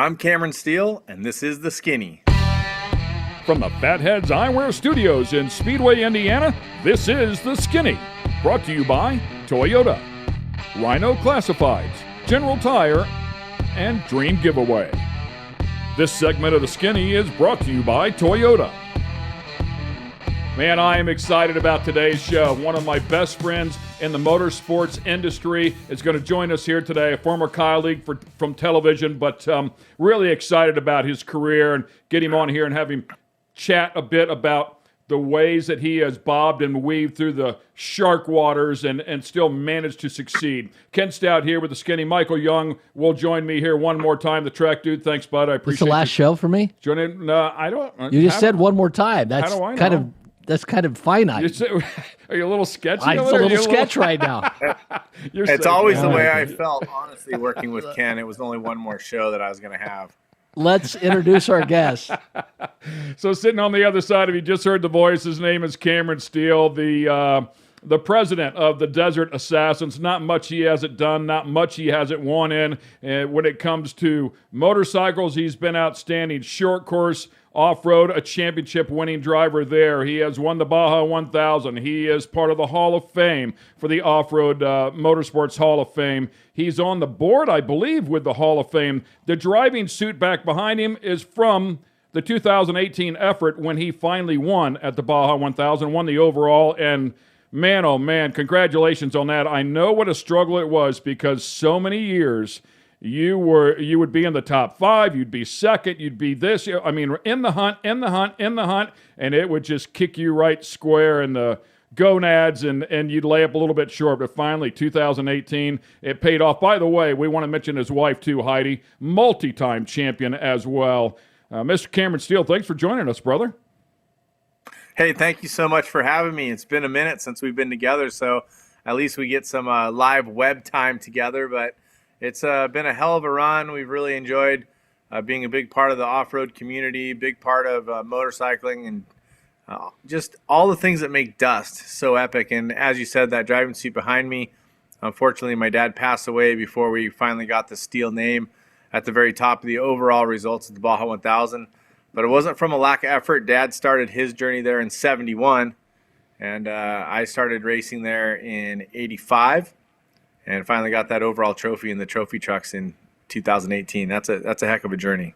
I'm Cameron Steele, and this is The Skinny. From the Fatheads Eyewear Studios in Speedway, Indiana, this is The Skinny, brought to you by Toyota, Rhino Classifieds, General Tire, and Dream Giveaway. This segment of The Skinny is brought to you by Toyota. Man, I am excited about today's show. One of my best friends in the motorsports industry is going to join us here today, a former colleague from television, but really excited about his career and get him on here and have him chat a bit about the ways that he has bobbed and weaved through the shark waters and still managed to succeed. Ken Stout here with The Skinny. Michael Young will join me here one more time. The track dude, thanks, bud. I appreciate it. It's the last show for me? Joining, I don't. You just said one more time. That's how do I know? That's kind of finite. Are you a little sketchy? It's a little sketch right now. It's always the way I felt, honestly, working with Ken. It was only one more show that I was going to have. Let's introduce our guest. So sitting on the other side of you, just heard the voice. His name is Cameron Steele, the president of the Desert Assassins. Not much he hasn't done, not much he hasn't won in. When it comes to motorcycles, he's been outstanding. Short course, off-road, a championship-winning driver there. He has won the Baja 1000. He is part of the Hall of Fame for the Off-Road Motorsports Hall of Fame. He's on the board, I believe, with the Hall of Fame. The driving suit back behind him is from the 2018 effort when he finally won at the Baja 1000, won the overall, and man, oh man, congratulations on that. I know what a struggle it was because so many years you would be in the top 5, you'd be second, you'd be this. I mean, in the hunt, and it would just kick you right square in the gonads, and you'd lay up a little bit short. But finally, 2018, it paid off. By the way, we want to mention his wife too, Heidi, multi-time champion as well. Mr. Cameron Steele, thanks for joining us, brother. Hey, thank you so much for having me. It's been a minute since we've been together, so at least we get some live web time together, but it's been a hell of a run. We've really enjoyed being a big part of the off-road community, big part of motorcycling, and just all the things that make dust so epic. And as you said, that driving seat behind me, unfortunately, my dad passed away before we finally got the Steele name at the very top of the overall results of the Baja 1000. But it wasn't from a lack of effort. Dad started his journey there in 71, and I started racing there in 85. And finally got that overall trophy in the trophy trucks in 2018. That's a heck of a journey.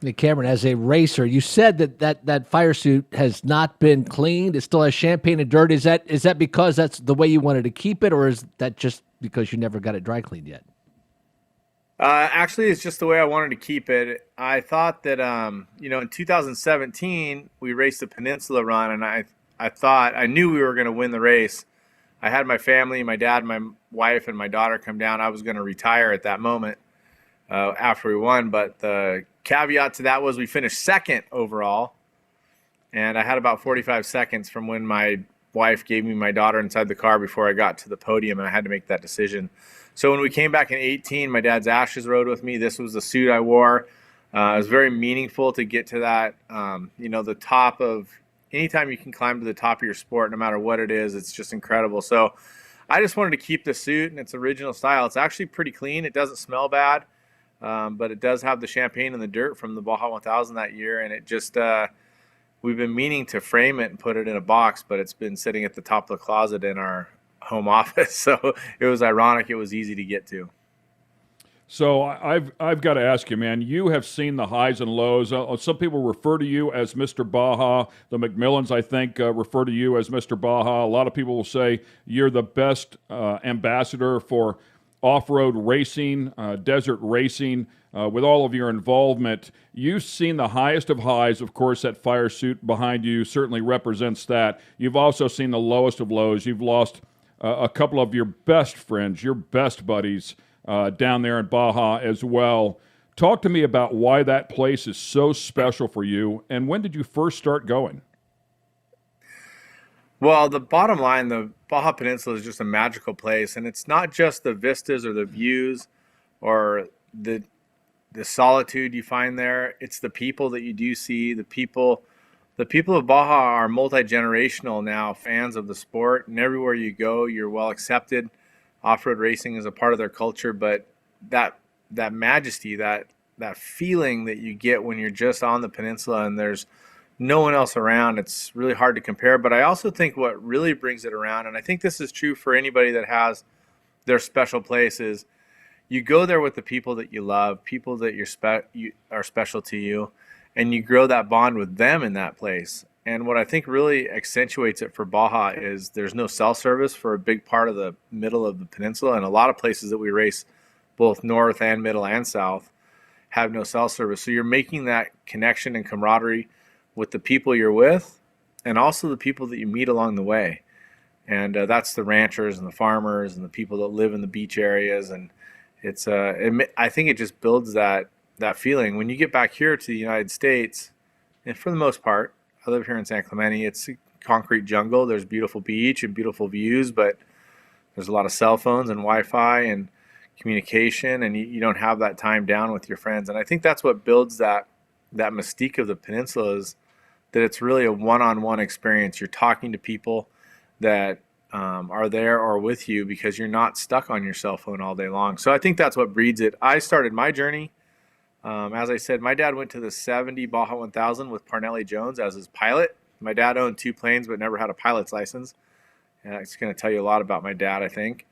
Hey, Cameron, as a racer, you said that fire suit has not been cleaned. It still has champagne and dirt. Is that because that's the way you wanted to keep it, or is that just because you never got it dry cleaned yet? Actually, it's just the way I wanted to keep it. I thought that, in 2017, we raced the Peninsula run, and I knew we were going to win the race. I had my family, my dad, my wife, and my daughter come down. I was going to retire at that moment after we won. But the caveat to that was we finished second overall. And I had about 45 seconds from when my wife gave me my daughter inside the car before I got to the podium, and I had to make that decision. So when we came back in 18, my dad's ashes rode with me. This was the suit I wore. It was very meaningful to get to that, the top of – anytime you can climb to the top of your sport, no matter what it is, it's just incredible. So I just wanted to keep the suit in its original style. It's actually pretty clean. It doesn't smell bad, but it does have the champagne and the dirt from the Baja 1000 that year. And it just we've been meaning to frame it and put it in a box, but it's been sitting at the top of the closet in our home office. So it was ironic. It was easy to get to. So I've got to ask you, man, you have seen the highs and lows. Some people refer to you as Mr. Baja. The McMillans, I think, refer to you as Mr. Baja. A lot of people will say you're the best ambassador for off-road racing, desert racing, with all of your involvement. You've seen the highest of highs. Of course, that fire suit behind you certainly represents that. You've also seen the lowest of lows. You've lost a couple of your best friends, your best buddies, down there in Baja as well. Talk to me about why that place is so special for you, and when did you first start going? Well, the bottom line, the Baja Peninsula is just a magical place, and it's not just the vistas or the views or the solitude you find there. It's the people that you do see. The people of Baja are multi-generational now, fans of the sport, and everywhere you go, you're well accepted. Off-road racing is a part of their culture, but that majesty, that that feeling that you get when you're just on the peninsula and there's no one else around. It's really hard to compare. But I also think what really brings it around, and I think this is true for anybody that has their special places, you go there with the people that you love, people that you are special to you, and you grow that bond with them in that place. And what I think really accentuates it for Baja is there's no cell service for a big part of the middle of the peninsula, and a lot of places that we race, both north and middle and south, have no cell service. So you're making that connection and camaraderie with the people you're with, and also the people that you meet along the way. And that's the ranchers and the farmers and the people that live in the beach areas. And I think it just builds that feeling. When you get back here to the United States, and for the most part, I live here in San Clemente, it's a concrete jungle. There's beautiful beach and beautiful views, but there's a lot of cell phones and Wi-Fi and communication, and you don't have that time down with your friends. And I think that's what builds that mystique of the peninsula, is that it's really a one-on-one experience. You're talking to people that are there or with you because you're not stuck on your cell phone all day long. So I think that's what breeds it. I started my journey. As I said, my dad went to the 70 Baja 1000 with Parnelli Jones as his pilot. My dad owned 2 planes but never had a pilot's license. And it's going to tell you a lot about my dad, I think.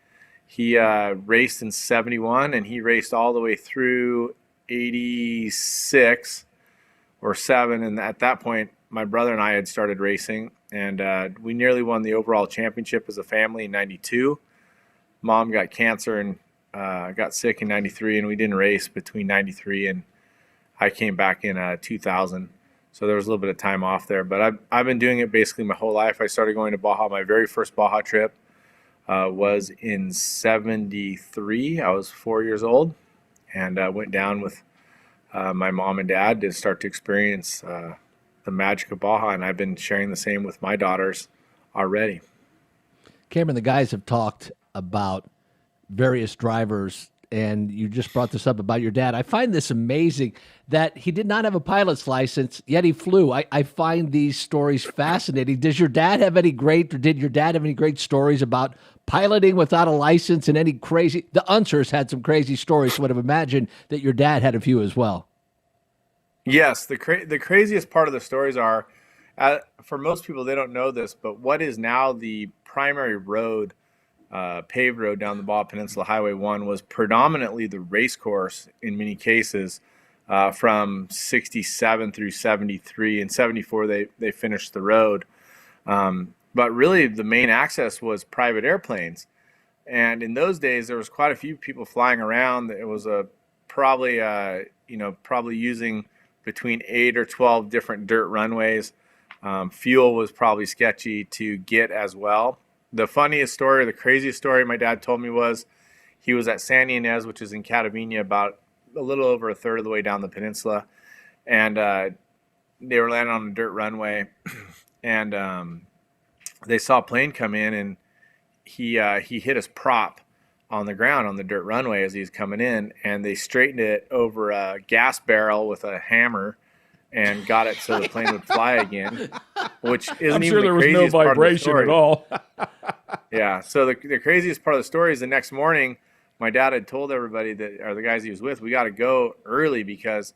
He raced in 71, and he raced all the way through 86 or 7. And at that point, my brother and I had started racing, and we nearly won the overall championship as a family in 92. Mom got cancer and got sick in 93, and we didn't race between 93 and I came back in 2000. So there was a little bit of time off there, but I've been doing it basically my whole life. I started going to Baja. My very first Baja trip was in 73. I was 4 years old, and went down with my mom and dad to start to experience the magic of Baja, and I've been sharing the same with my daughters already. Cameron, the guys have talked about various drivers, and you just brought this up about your dad. I find this amazing that he did not have a pilot's license, yet he flew. I find these stories fascinating. Did your dad have any great stories about piloting without a license and any crazy? The Unsers had some crazy stories, so I would have imagined that your dad had a few as well. Yes, the craziest part of the stories are, for most people, they don't know this, but what is now the primary road, paved road down the Baja Peninsula, Highway 1, was predominantly the race course in many cases, from 67 through 73. In 74, they finished the road. But really, the main access was private airplanes. And in those days, there was quite a few people flying around. It was probably using between 8 or 12 different dirt runways. Fuel was probably sketchy to get as well. The funniest story, or the craziest story my dad told me, was he was at San Ynez, which is in Catavina, about a little over a third of the way down the peninsula, and they were landing on a dirt runway, and they saw a plane come in, and he hit his prop on the ground on the dirt runway as he was coming in, and they straightened it over a gas barrel with a hammer and got it so the plane would fly again, which isn't I'm even sure the there was no craziest part of the vibration story. at all. Yeah. So the craziest part of the story is the next morning, my dad had told everybody that, or the guys he was with, we got to go early because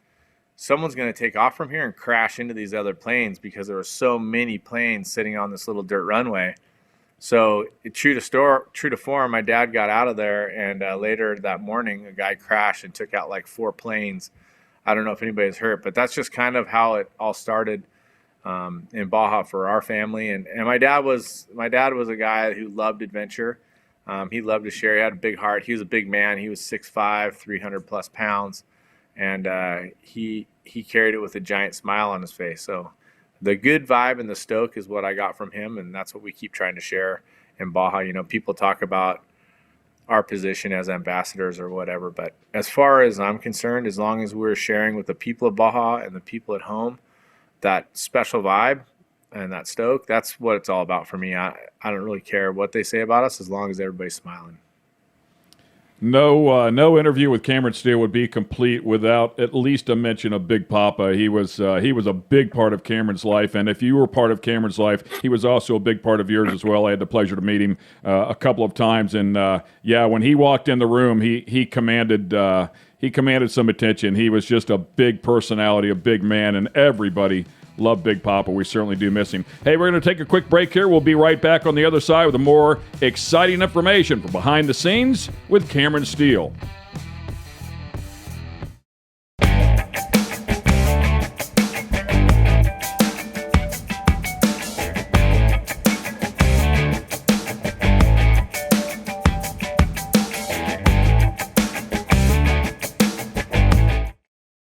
someone's going to take off from here and crash into these other planes, because there were so many planes sitting on this little dirt runway. So true to form, my dad got out of there, and later that morning, a guy crashed and took out like 4 planes. I don't know if anybody's hurt, but that's just kind of how it all started in Baja for our family. And my dad was a guy who loved adventure. He loved to share. He had a big heart. He was a big man. He was 6'5", 300 plus pounds, and he carried it with a giant smile on his face. So the good vibe and the stoke is what I got from him, and that's what we keep trying to share in Baja. You know, people talk about our position as ambassadors or whatever, but as far as I'm concerned, as long as we're sharing with the people of Baja and the people at home that special vibe and that stoke, that's what it's all about for me. I don't really care what they say about us as long as everybody's smiling. No interview with Cameron Steele would be complete without at least a mention of Big Papa. He was a big part of Cameron's life, and if you were part of Cameron's life, he was also a big part of yours as well. I had the pleasure to meet him a couple of times, and when he walked in the room, he commanded some attention. He was just a big personality, a big man, and everybody loved Big Papa. We certainly do miss him. Hey, we're going to take a quick break here. We'll be right back on the other side with more exciting information from behind the scenes with Cameron Steele.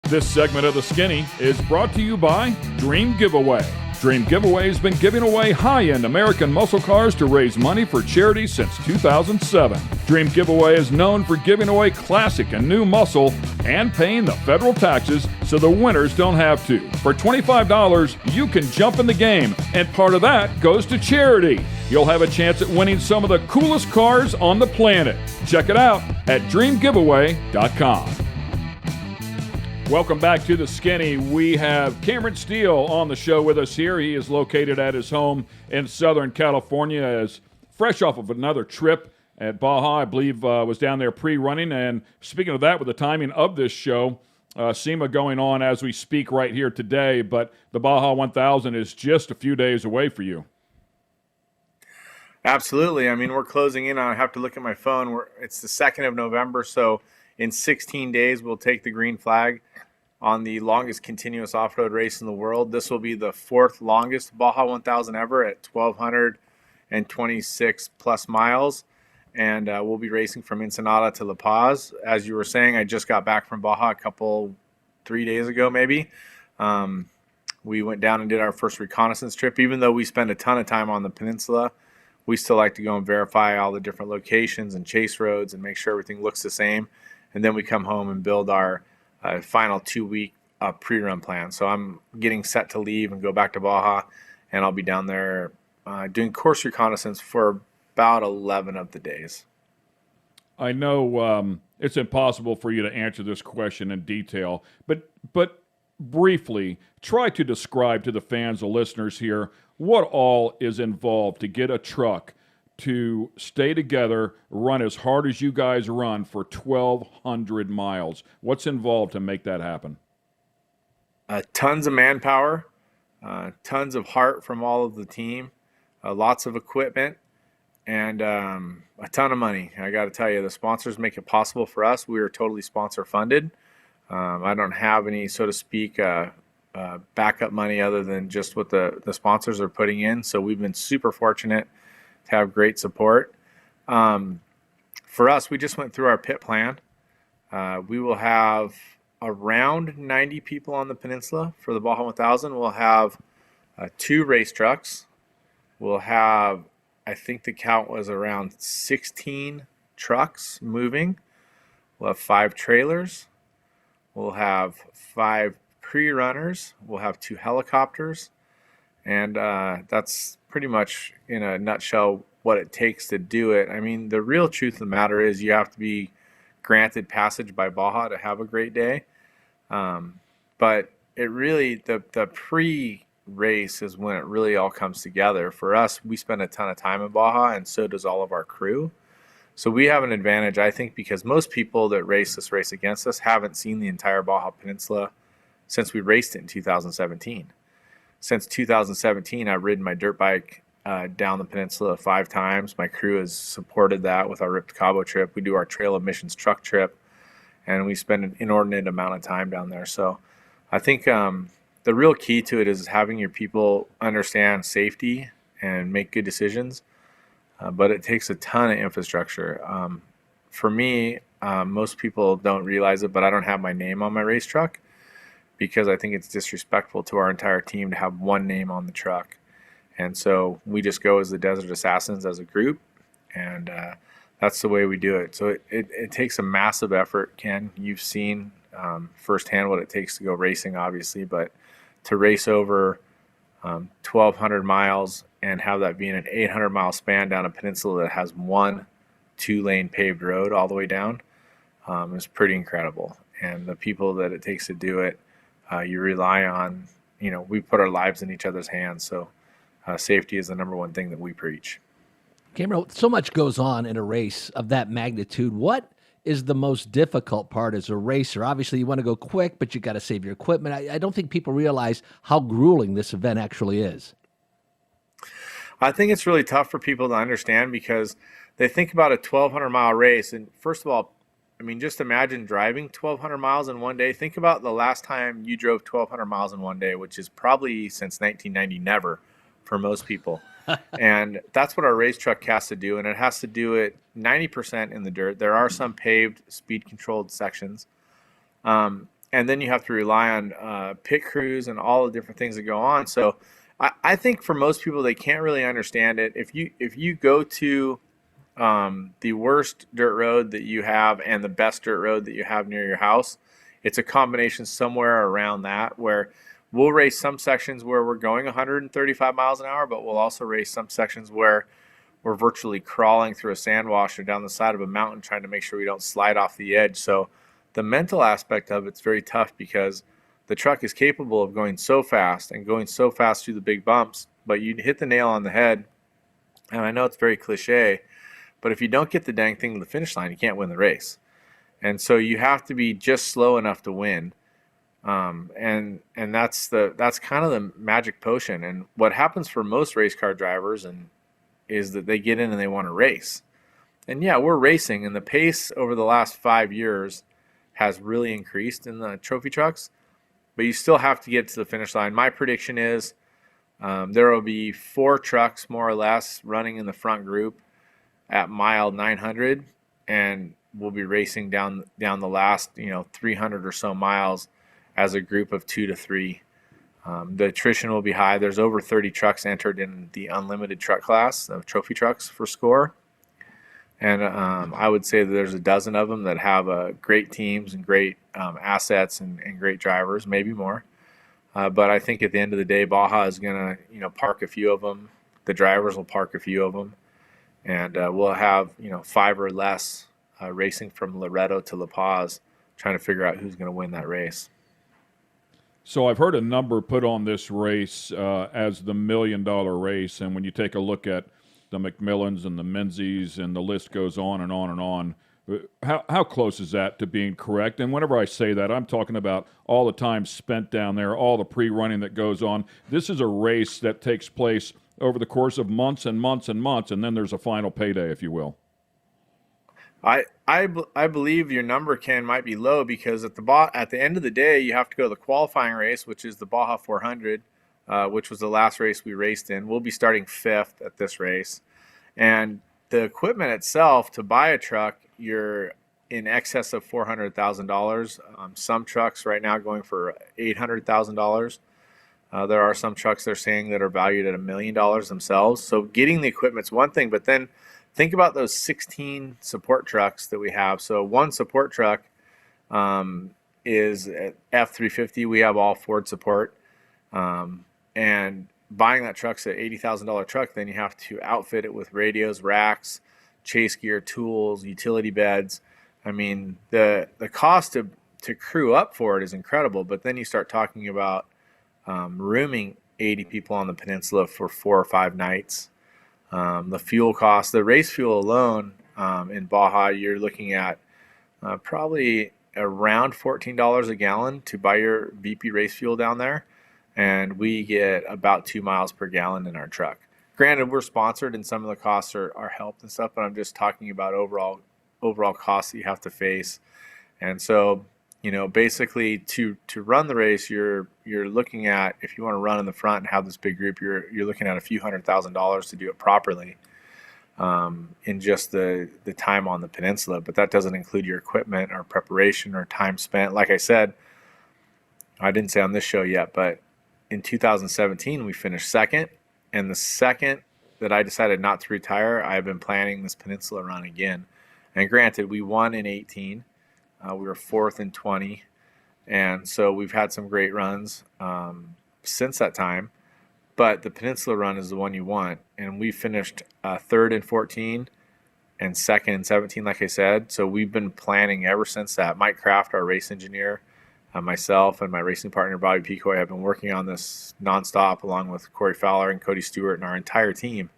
This segment of The Skinny is brought to you by Dream Giveaway. Dream Giveaway has been giving away high-end American muscle cars to raise money for charity since 2007. Dream Giveaway is known for giving away classic and new muscle and paying the federal taxes so the winners don't have to. For $25, you can jump in the game, and part of that goes to charity. You'll have a chance at winning some of the coolest cars on the planet. Check it out at dreamgiveaway.com. Welcome back to The Skinny. We have Cameron Steele on the show with us here. He is located at his home in Southern California, as fresh off of another trip at Baja. I believe was down there pre-running. And speaking of that, with the timing of this show, SEMA going on as we speak right here today, but the Baja 1000 is just a few days away for you. Absolutely. I mean, we're closing in on, I have to look at my phone. It's the 2nd of November, so in 16 days, we'll take the green flag on the longest continuous off-road race in the world. This will be the 4th longest Baja 1000 ever at 1,226 plus miles. And we'll be racing from Ensenada to La Paz. As you were saying, I just got back from Baja 3 days ago maybe. We went down and did our first reconnaissance trip. Even though we spend a ton of time on the peninsula, we still like to go and verify all the different locations and chase roads and make sure everything looks the same. And then we come home and build our final 2-week pre-run plan. So I'm getting set to leave and go back to Baja, and I'll be down there doing course reconnaissance for about 11 of the days. I know it's impossible for you to answer this question in detail, but briefly, try to describe to the fans, the listeners here, what all is involved to get a truck to stay together, run as hard as you guys run for 1,200 miles. What's involved to make that happen? Tons of manpower, tons of heart from all of the team, lots of equipment, and a ton of money. I got to tell you, the sponsors make it possible for us. We are totally sponsor funded. I don't have any, so to speak, backup money other than just what the sponsors are putting in. So we've been super fortunate to have great support. For us, we just went through our pit plan. We will have around 90 people on the peninsula for the Baja 1000. We'll have 2 race trucks. We'll have, I think the count was around 16 trucks moving. We'll have 5 trailers. We'll have 5 pre-runners. We'll have 2 helicopters. And that's pretty much in a nutshell what it takes to do it. I mean, the real truth of the matter is you have to be granted passage by Baja to have a great day. But it really, the pre-race is when it really all comes together. For us, we spend a ton of time in Baja, and so does all of our crew. So we have an advantage, I think, because most people that race this race against us haven't seen the entire Baja Peninsula since we raced it in 2017. Since 2017, I've ridden my dirt bike down the peninsula 5 times. My crew has supported that with our Ripped Cabo trip. We do our trail of missions truck trip, and we spend an inordinate amount of time down there. So I think the real key to it is having your people understand safety and make good decisions. But it takes a ton of infrastructure. For me, most people don't realize it, but I don't have my name on my race truck, because I think it's disrespectful to our entire team to have one name on the truck. And so we just go as the Desert Assassins as a group, and that's the way we do it. So it takes a massive effort, Ken. You've seen firsthand what it takes to go racing, obviously, but to race over 1,200 miles and have that being an 800-mile span down a peninsula that has one 2-lane paved road all the way down. Is pretty incredible. And the people that it takes to do it, you rely on, we put our lives in each other's hands. So safety is the number one thing that we preach. Cameron, so much goes on in a race of that magnitude. What is the most difficult part as a racer? Obviously, you want to go quick, but you got to save your equipment. I don't think people realize how grueling this event actually is. I think it's really tough for people to understand because they think about a 1,200-mile race. And first of all, I mean, just imagine driving 1,200 miles in one day. Think about the last time you drove 1,200 miles in one day, which is probably since 1990, never for most people. And that's what our race truck has to do. And it has to do it 90% in the dirt. There are some paved, speed-controlled sections. And then you have to rely on pit crews and all the different things that go on. So I think for most people, they can't really understand it. If you go to the worst dirt road that you have and the best dirt road that you have near your house, it's a combination somewhere around that where we'll race some sections where we're going 135 miles an hour, but we'll also race some sections where we're virtually crawling through a sand wash or down the side of a mountain trying to make sure we don't slide off the edge. So the mental aspect of it's very tough because the truck is capable of going so fast and going so fast through the big bumps, but you hit the nail on the head. And I know it's very cliche, but if you don't get the dang thing to the finish line, you can't win the race. And so you have to be just slow enough to win. And that's kind of the magic potion. And what happens for most race car drivers is that they get in and they want to race. And yeah, we're racing, and the pace over the last 5 years has really increased in the trophy trucks, but you still have to get to the finish line. My prediction is there will be 4 trucks more or less running in the front group at mile 900, and we'll be racing down the last 300 or so miles as a group of 2 to 3. The attrition will be high. There's over 30 trucks entered in the unlimited truck class of trophy trucks for score. And I would say that there's a dozen of them that have great teams and great assets and great drivers, maybe more. But I think at the end of the day, Baja is going to park a few of them. The drivers will park a few of them. And we'll have 5 or less racing from Loreto to La Paz, trying to figure out who's going to win that race. So I've heard a number put on this race as the $1 million race, and when you take a look at the McMillans and the Menzies, and the list goes on and on and on, how close is that to being correct? And whenever I say that, I'm talking about all the time spent down there, all the pre-running that goes on. This is a race that takes place over the course of months and months and months, and then there's a final payday, if you will. I believe your number, Ken, might be low because at the end of the day, you have to go to the qualifying race, which is the Baja 400, which was the last race we raced in. We'll be starting 5th at this race. And the equipment itself, to buy a truck, you're in excess of $400,000. Some trucks right now going for $800,000. There are some trucks they're saying that are valued at $1 million themselves. So getting the equipment's one thing, but then think about those 16 support trucks that we have. So one support truck is F350. We have all Ford support. And buying that truck's an $80,000 truck. Then you have to outfit it with radios, racks, chase gear, tools, utility beds. I mean, the cost to crew up for it is incredible. But then you start talking about rooming 80 people on the peninsula for 4 or 5 nights. The fuel cost, the race fuel alone in Baja, you're looking at probably around $14 a gallon to buy your VP race fuel down there. And we get about 2 miles per gallon in our truck. Granted, we're sponsored and some of the costs are helped and stuff, but I'm just talking about overall costs that you have to face. And so, basically to run the race, you're looking at, if you want to run in the front and have this big group, you're looking at a few $100,000 to do it properly in just the time on the peninsula. But that doesn't include your equipment or preparation or time spent. Like I said, I didn't say on this show yet, but in 2017 we finished 2nd, and the second that I decided not to retire, I've been planning this peninsula run again. And granted, we won in 18. We were 4th in 20. And so we've had some great runs since that time. But the peninsula run is the one you want. And we finished 3rd in 14, and second in 17, like I said. So we've been planning ever since that. Mike Kraft, our race engineer, myself and my racing partner Bobby Picoy have been working on this nonstop, along with Corey Fowler and Cody Stewart and our entire team.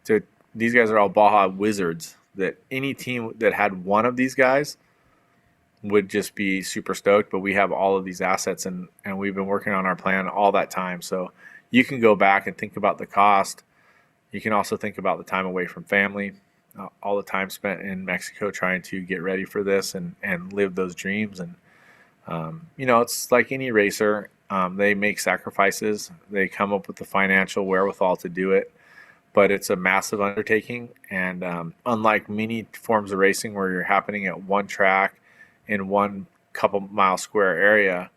So these guys are all Baja wizards. That any team that had one of these guys would just be super stoked. But we have all of these assets, and we've been working on our plan all that time. So you can go back and think about the cost. You can also think about the time away from family, all the time spent in Mexico trying to get ready for this and live those dreams. And it's like any racer. They make sacrifices. They come up with the financial wherewithal to do it, but it's a massive undertaking. And unlike many forms of racing where you're happening at one track in one couple mile square area,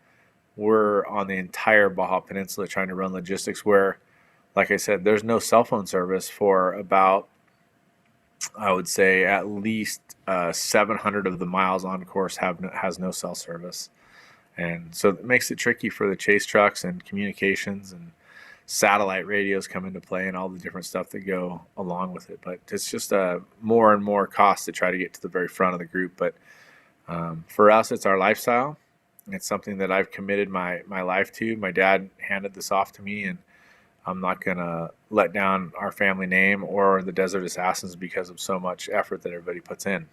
we're on the entire Baja Peninsula trying to run logistics where, like I said, there's no cell phone service for about, I would say, at least 700 of the miles on course has no cell service. And so it makes it tricky for the chase trucks, and communications and satellite radios come into play, and all the different stuff that go along with it. But it's just more and more cost to try to get to the very front of the group. But for us, it's our lifestyle. It's something that I've committed my life to. My dad handed this off to me, and I'm not going to let down our family name or the Desert Assassins because of so much effort that everybody puts in.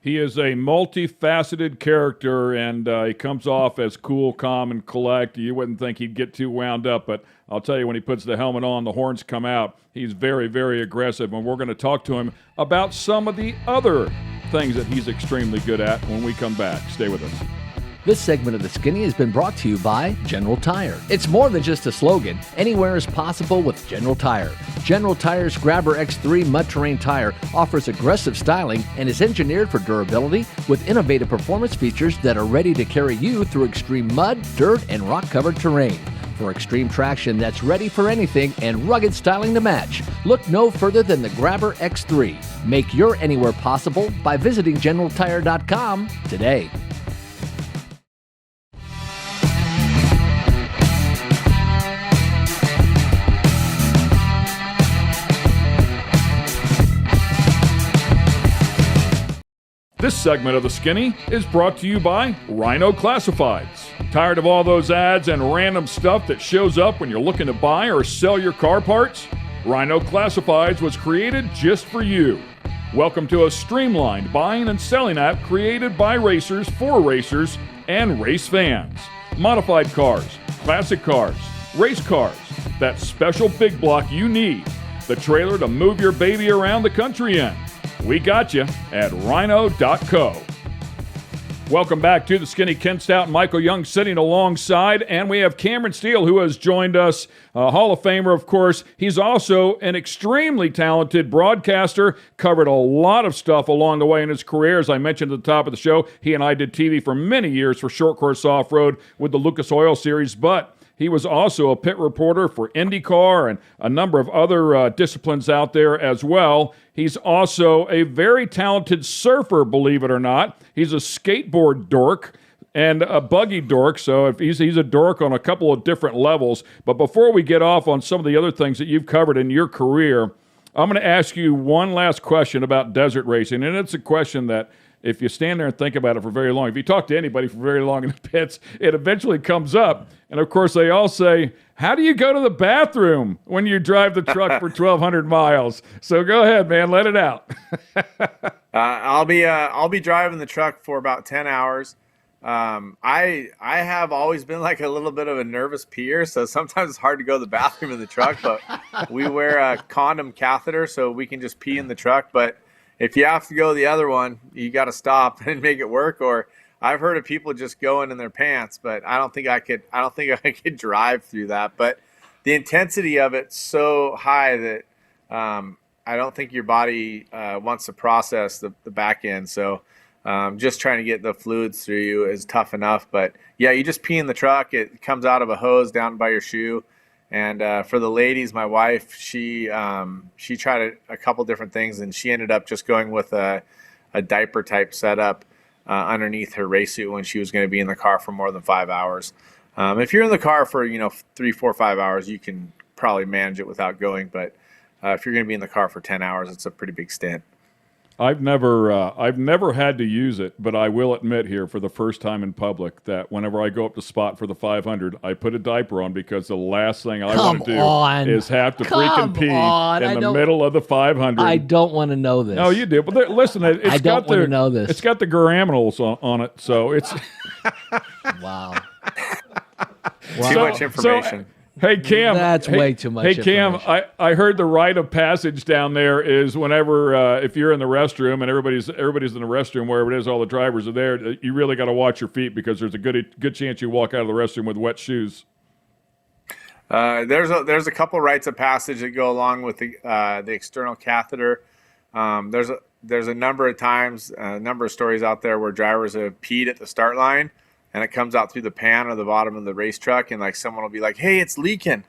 He is a multifaceted character, and he comes off as cool, calm, and collect. You wouldn't think he'd get too wound up, but I'll tell you, when he puts the helmet on, the horns come out. He's very, very aggressive, and we're going to talk to him about some of the other things that he's extremely good at when we come back. Stay with us. This segment of The Skinny has been brought to you by General Tire. It's more than just a slogan. Anywhere is possible with General Tire. General Tire's Grabber X3 Mud Terrain tire offers aggressive styling and is engineered for durability with innovative performance features that are ready to carry you through extreme mud, dirt, and rock-covered terrain. For extreme traction that's ready for anything and rugged styling to match, look no further than the Grabber X3. Make your anywhere possible by visiting GeneralTire.com today. This segment of The Skinny is brought to you by Rhino Classifieds. Tired of all those ads and random stuff that shows up when you're looking to buy or sell your car parts? Rhino Classifieds was created just for you. Welcome to a streamlined buying and selling app created by racers for racers and race fans. Modified cars, classic cars, race cars, that special big block you need, the trailer to move your baby around the country in. We got you at rhino.co. Welcome back to The Skinny. Ken Stout and Michael Young sitting alongside, and we have Cameron Steele, who has joined us, a Hall of Famer, of course. He's also an extremely talented broadcaster, covered a lot of stuff along the way in his career. As I mentioned at the top of the show, he and I did TV for many years for Short Course Off-Road with the Lucas Oil Series, but he was also a pit reporter for IndyCar and a number of other disciplines out there as well. He's also a very talented surfer, believe it or not. He's a skateboard dork and a buggy dork, so if he's a dork on a couple of different levels. But before we get off on some of the other things that you've covered in your career, I'm going to ask you one last question about desert racing, and it's a question that if you stand there and think about it for very long, if you talk to anybody for very long in the pits, it eventually comes up. And of course, they all say, how do you go to the bathroom when you drive the truck for 1,200 miles? So go ahead, man, let it out. I'll be driving the truck for about 10 hours. I have always been like a little bit of a nervous peer, so sometimes it's hard to go to the bathroom in the truck, but we wear a condom catheter so we can just pee in the truck. But if you have to go the other one, you got to stop and make it work. Or I've heard of people just going in their pants, but I don't think I could drive through that. But the intensity of it's so high that I don't think your body wants to process the back end. So just trying to get the fluids through you is tough enough. But yeah, you just pee in the truck. It comes out of a hose down by your shoe. And for the ladies, my wife, she tried a couple different things, and she ended up just going with a diaper type setup underneath her race suit when she was going to be in the car for more than 5 hours. If you're in the car for 3, 4, 5 hours, you can probably manage it without going. But if you're going to be in the car for 10 hours, it's a pretty big stint. I've never had to use it, but I will admit here for the first time in public that whenever I go up to spot for the 500, I put a diaper on because the last thing I want to do is have to freaking pee in the middle of the 500. I don't want to know this. No, you do. But listen, I don't want to know this. It's got the gramineals on it, so it's wow. Too much information. Hey, Cam. That's way too much. Hey, Cam, I heard the rite of passage down there is whenever if you're in the restroom and everybody's in the restroom, wherever it is, all the drivers are there, you really got to watch your feet because there's a good chance you walk out of the restroom with wet shoes. There's a couple rites of passage that go along with the external catheter. There's a number of times, a number of stories out there where drivers have peed at the start line, and it comes out through the pan or the bottom of the race truck, and like someone will be like, "Hey, it's leaking,"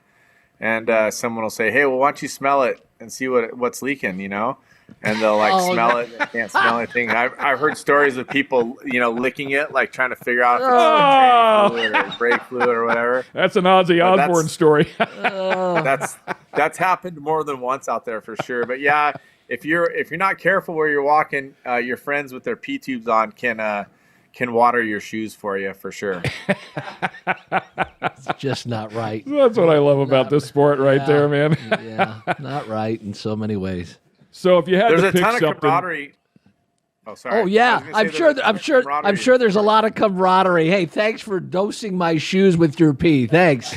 and someone will say, "Hey, well, why don't you smell it and see what's leaking?" You know, and they'll like smell it. They can't smell anything. I've heard stories of people, licking it, like trying to figure out if it's like fluid or brake fluid or whatever. That's an Ozzy Osbourne story. That's happened more than once out there for sure. But yeah, if you're not careful where you're walking, your friends with their pee tubes on can water your shoes for you for sure. It's just not right. That's what I love about this sport right there, man. Yeah, not right in so many ways. So if you had there's to a pick ton something, of camaraderie. Oh, sorry. Oh yeah, I'm sure there's a lot of camaraderie. Hey, thanks for dosing my shoes with your pee. Thanks.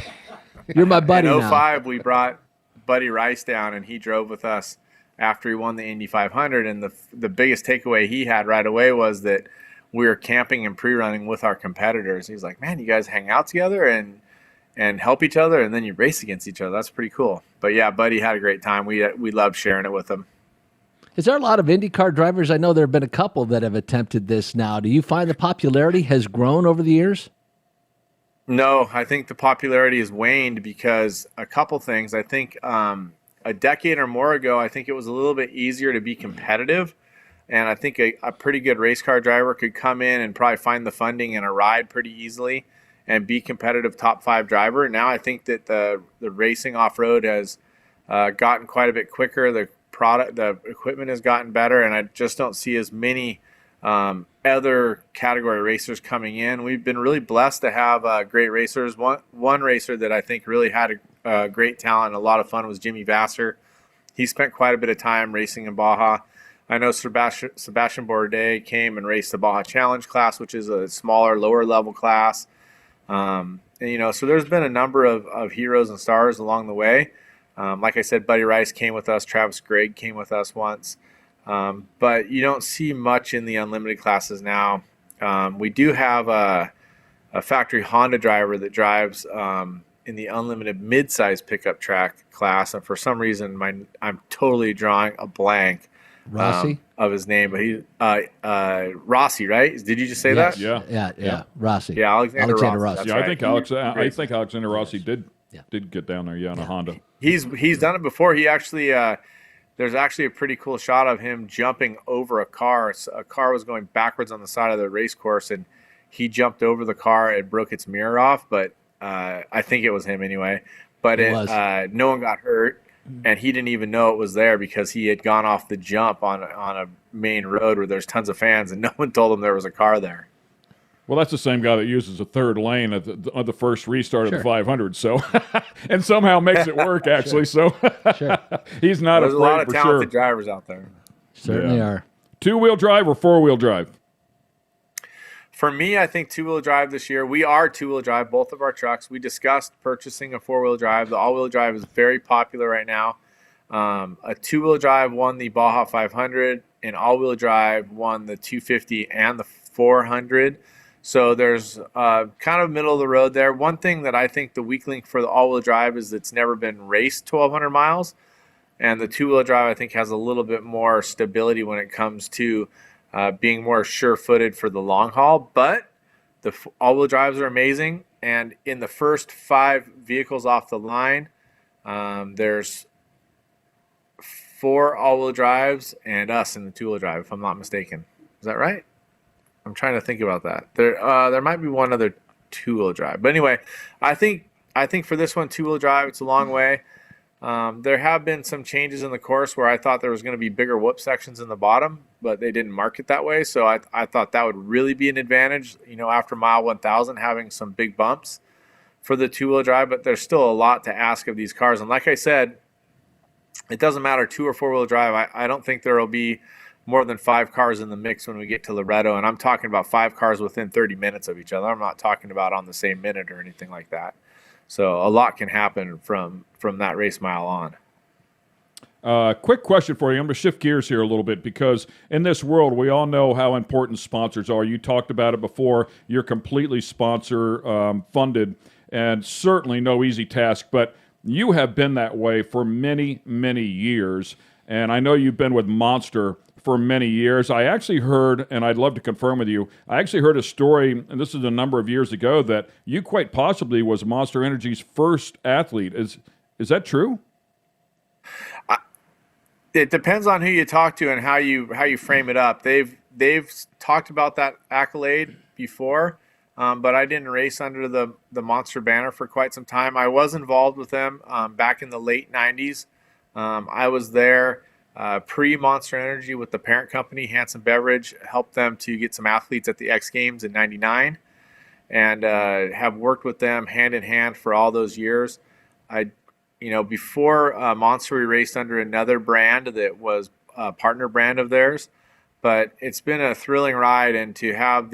You're my buddy in now. 05, we brought Buddy Rice down, and he drove with us after he won the Indy 500. And the biggest takeaway he had right away was that we were camping and pre-running with our competitors. He's like, "Man, you guys hang out together and help each other, and then you race against each other. That's pretty cool." But yeah, Buddy had a great time. We loved sharing it with him. Is there a lot of IndyCar drivers? I know there have been a couple that have attempted this now. Do you find the popularity has grown over the years? No, I think the popularity has waned because a couple things. I think a decade or more ago, I think it was a little bit easier to be competitive. And I think a pretty good race car driver could come in and probably find the funding and a ride pretty easily and be competitive top 5 driver. Now I think that the racing off-road has gotten quite a bit quicker. The equipment has gotten better, and I just don't see as many other category racers coming in. We've been really blessed to have great racers. One racer that I think really had a great talent and a lot of fun was Jimmy Vasser. He spent quite a bit of time racing in Baja. I know Sebastian Bourdais came and raced the Baja Challenge class, which is a smaller, lower level class. So there's been a number of heroes and stars along the way. Like I said, Buddy Rice came with us. Travis Gregg came with us once. But you don't see much in the unlimited classes now. We do have a factory Honda driver that drives in the unlimited mid-size pickup track class. And for some reason, I'm totally drawing a blank. Rossi? Of his name, but he Rossi, right? Did you just say that? Yeah. Rossi. Yeah, Alexander Rossi. Yeah, right. I think Alexander Rossi did get down there, on a Honda. He's done it before. He actually there's actually a pretty cool shot of him jumping over a car. A car was going backwards on the side of the race course, and he jumped over the car and broke its mirror off. But I think it was him anyway. But no one got hurt. And he didn't even know it was there because he had gone off the jump on a main road where there's tons of fans, and no one told him there was a car there. Well, that's the same guy that uses a third lane at the first restart of the 500. So, and somehow makes it work actually. So, he's not There's afraid a lot of for talented sure. drivers out there. Certainly are. 2-wheel drive or 4-wheel drive? For me, I think 2-wheel drive this year. We are 2-wheel drive, both of our trucks. We discussed purchasing a 4-wheel drive. The all-wheel drive is very popular right now. A 2-wheel drive won the Baja 500, and all-wheel drive won the 250 and the 400. So there's kind of middle of the road there. One thing that I think the weak link for the all-wheel drive is it's never been raced 1,200 miles. And the 2-wheel drive, I think, has a little bit more stability when it comes to being more sure-footed for the long haul. But the all-wheel drives are amazing. And in the first 5 vehicles off the line, there's 4 all-wheel drives and us in the 2-wheel drive, if I'm not mistaken. Is that right? I'm trying to think about that. There might be one other 2-wheel drive. But anyway, I think for this one, 2-wheel drive, it's a long way. There have been some changes in the course where I thought there was going to be bigger whoop sections in the bottom, but they didn't mark it that way. So I thought that would really be an advantage, after mile 1,000, having some big bumps for the two-wheel drive. But there's still a lot to ask of these cars. And like I said, it doesn't matter two or four-wheel drive. I don't think there will be more than 5 cars in the mix when we get to Loretto. And I'm talking about 5 cars within 30 minutes of each other. I'm not talking about on the same minute or anything like that. So a lot can happen from that race mile on. Quick question for you. I'm going to shift gears here a little bit because in this world, we all know how important sponsors are. You talked about it before. You're completely sponsor funded, and certainly no easy task, but you have been that way for many, many years. And I know you've been with Monster for many years. I actually heard, and I'd love to confirm with you, I actually heard a story, and this is a number of years ago, that you quite possibly was Monster Energy's first athlete. Is that true? It depends on who you talk to and how you frame it up. They've talked about that accolade before, but I didn't race under the Monster banner for quite some time. I was involved with them back in the late 90s. I was there pre-Monster Energy with the parent company, Hanson Beverage, helped them to get some athletes at the X Games in '99, and have worked with them hand in hand for all those years. Before Monster, we raced under another brand that was a partner brand of theirs, but it's been a thrilling ride, and to have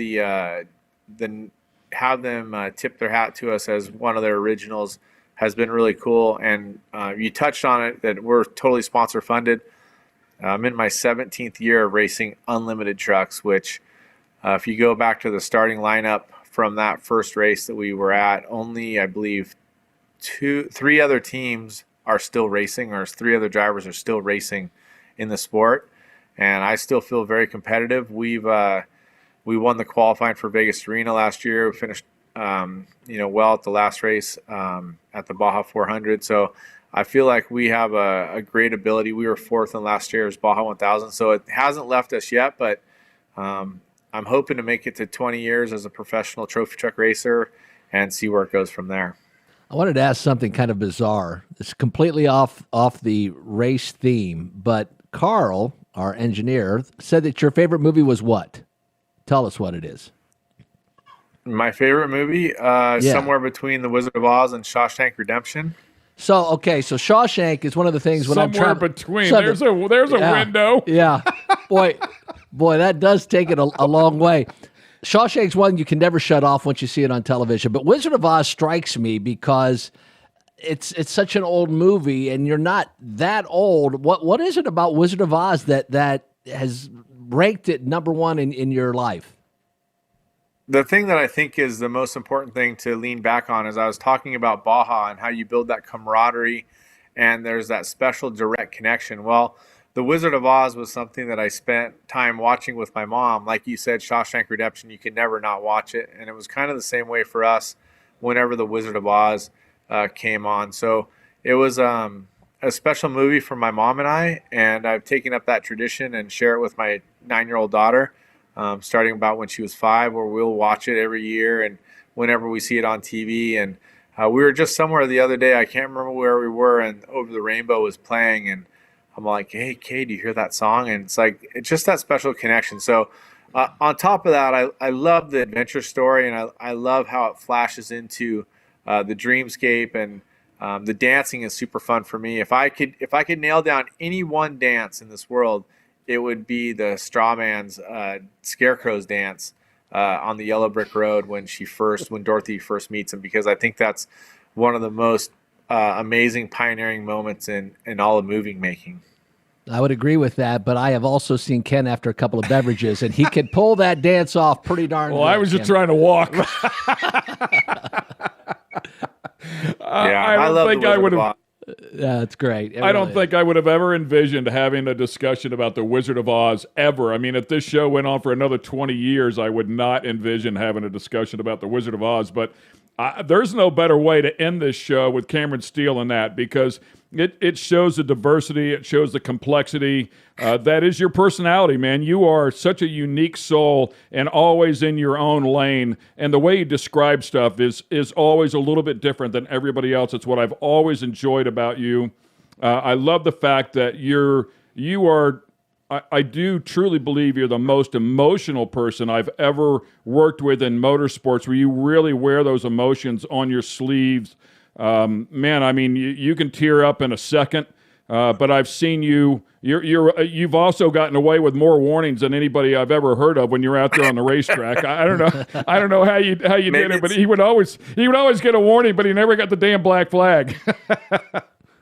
have them tip their hat to us as one of their originals has been really cool. And you touched on it, that we're totally sponsor funded. I'm in my 17th year of racing unlimited trucks, which if you go back to the starting lineup from that first race that we were at, only I believe 3 other teams are still racing, or 3 other drivers are still racing in the sport. And I still feel very competitive. We won the qualifying for Vegas Arena last year. We finished well at the last race at the Baja 400. So I feel like we have a great ability. We were 4th in last year's Baja 1000, so it hasn't left us yet, but I'm hoping to make it to 20 years as a professional trophy truck racer and see where it goes from there. I wanted to ask something kind of bizarre. It's completely off the race theme, but Carl, our engineer, said that your favorite movie was what? Tell us what it is. My favorite movie, somewhere between The Wizard of Oz and Shawshank Redemption. So Shawshank is one of the things when somewhere I'm between. There's a window. Yeah, boy, that does take it a long way. Shawshank's one you can never shut off once you see it on television. But Wizard of Oz strikes me because it's such an old movie, and you're not that old. What is it about Wizard of Oz that has ranked it number one in your life? The thing that I think is the most important thing to lean back on is I was talking about Baja and how you build that camaraderie and there's that special direct connection. Well, The Wizard of Oz was something that I spent time watching with my mom. Like you said, Shawshank Redemption, you can never not watch it. And it was kind of the same way for us whenever The Wizard of Oz came on. So it was a special movie for my mom and I, and I've taken up that tradition and share it with my 9-year-old daughter. Starting about when she was 5, where we'll watch it every year and whenever we see it on TV. And we were just somewhere the other day, I can't remember where we were, and Over the Rainbow was playing, and I'm like, hey, Kay, do you hear that song? And it's just that special connection. So on top of that, I love the adventure story, and I love how it flashes into the dreamscape, and the dancing is super fun for me. If I could nail down any one dance in this world, it would be the Strawman's Scarecrow's dance on the Yellow Brick Road when Dorothy first meets him, because I think that's one of the most amazing pioneering moments in all of movie making. I would agree with that, but I have also seen Ken after a couple of beverages, and he could pull that dance off pretty darn good. Well, I was just trying to walk. I love think I would have. Yeah, that's great. I don't think I would have ever envisioned having a discussion about The Wizard of Oz ever. I mean, if this show went on for another 20 years, I would not envision having a discussion about The Wizard of Oz. But there's no better way to end this show with Cameron Steele and that, because it shows the diversity, it shows the complexity. That is your personality, man. You are such a unique soul and always in your own lane. And the way you describe stuff is always a little bit different than everybody else. It's what I've always enjoyed about you. I love the fact that you are. I do truly believe you're the most emotional person I've ever worked with in motorsports, where you really wear those emotions on your sleeves. Man, I mean, you can tear up in a second, but I've seen you. You've also gotten away with more warnings than anybody I've ever heard of when you're out there on the racetrack. I don't know. I don't know how you did it, but he would always get a warning, but he never got the damn black flag.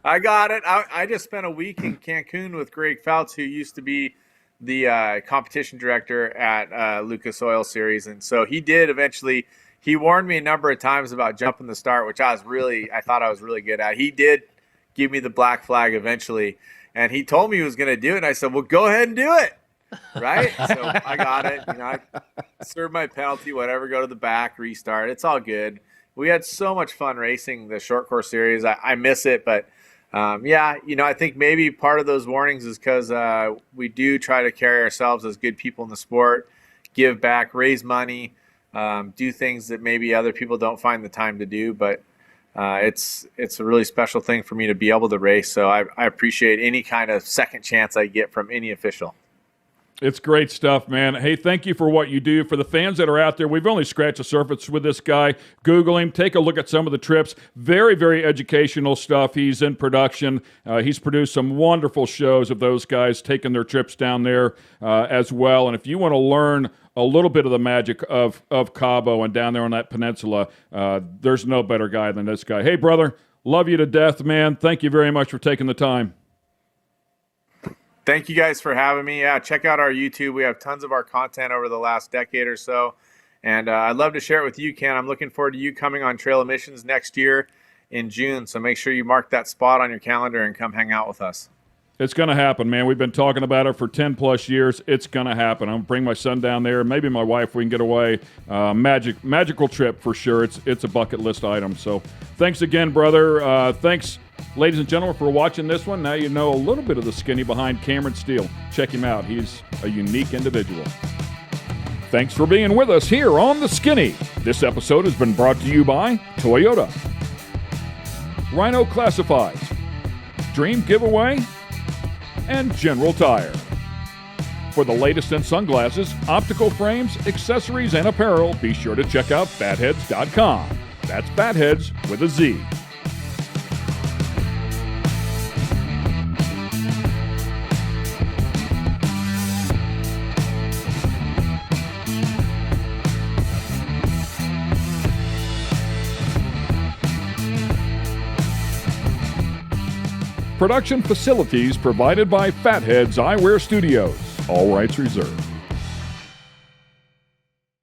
I got it. I just spent a week in Cancun with Greg Fouts, who used to be the competition director at Lucas Oil Series. And so he did eventually, he warned me a number of times about jumping the start, which I thought I was really good at. He did give me the black flag eventually. And he told me he was going to do it. And I said, well, go ahead and do it. Right. So I got it. I served my penalty, whatever, go to the back, restart. It's all good. We had so much fun racing the short course series. I miss it, but I think maybe part of those warnings is because we do try to carry ourselves as good people in the sport, give back, raise money, do things that maybe other people don't find the time to do. But it's a really special thing for me to be able to race. So I appreciate any kind of second chance I get from any official. It's great stuff, man. Hey, thank you for what you do. For the fans that are out there, we've only scratched the surface with this guy. Google him. Take a look at some of the trips. Very, very educational stuff. He's in production. He's produced some wonderful shows of those guys taking their trips down there as well. And if you want to learn a little bit of the magic of Cabo and down there on that peninsula, there's no better guy than this guy. Hey, brother, love you to death, man. Thank you very much for taking the time. Thank you guys for having me. Yeah, check out our YouTube. We have tons of our content over the last decade or so. And I'd love to share it with you, Ken. I'm looking forward to you coming on Trail Emissions next year in June. So make sure you mark that spot on your calendar and come hang out with us. It's going to happen, man. We've been talking about it for 10 plus years. It's going to happen. I'm going to bring my son down there. Maybe my wife, we can get away. Magical trip for sure. It's a bucket list item. So thanks again, brother. Thanks, ladies and gentlemen, for watching this one. Now you know a little bit of the skinny behind Cameron Steele. Check him out. He's a unique individual. Thanks for being with us here on The Skinny. This episode has been brought to you by Toyota, Rhino Classifieds, Dream Giveaway, and General Tire. For the latest in sunglasses, optical frames, accessories, and apparel, be sure to check out fatheads.com. That's Fatheads with a Z. Production facilities provided by Fatheads Eyewear Studios. All rights reserved.